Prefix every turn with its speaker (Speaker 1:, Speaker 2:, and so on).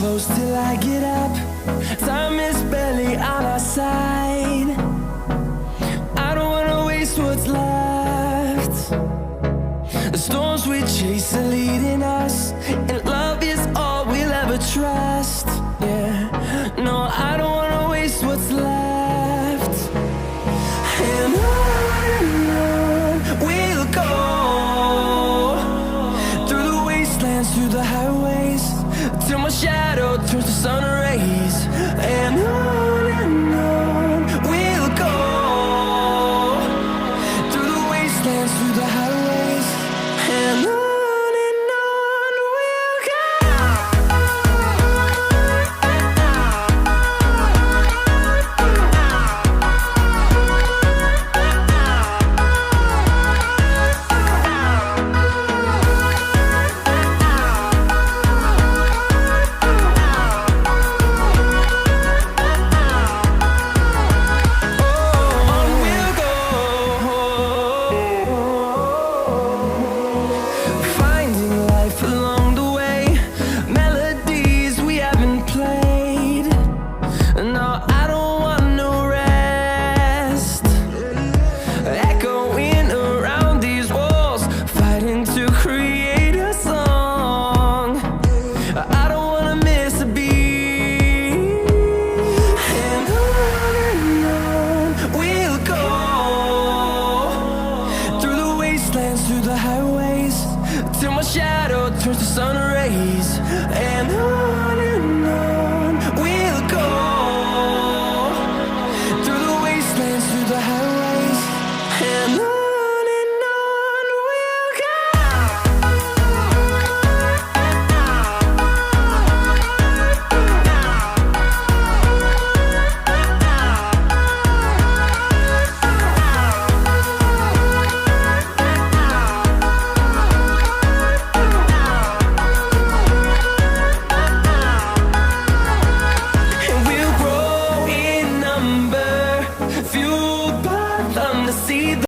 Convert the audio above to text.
Speaker 1: close till I get up. Time is barely on our side. I don't wanna waste what's left. The storms we chase are leading us, and love is all we'll ever trust. Yeah, no, I don't wanna waste what's left. And on we'll go, through the wastelands, through the highways, till my shadow turns to sun rays. And on we'll go, through the wastelands, through the highways, and on we'll go. Finding life along the way, melodies we haven't played. No,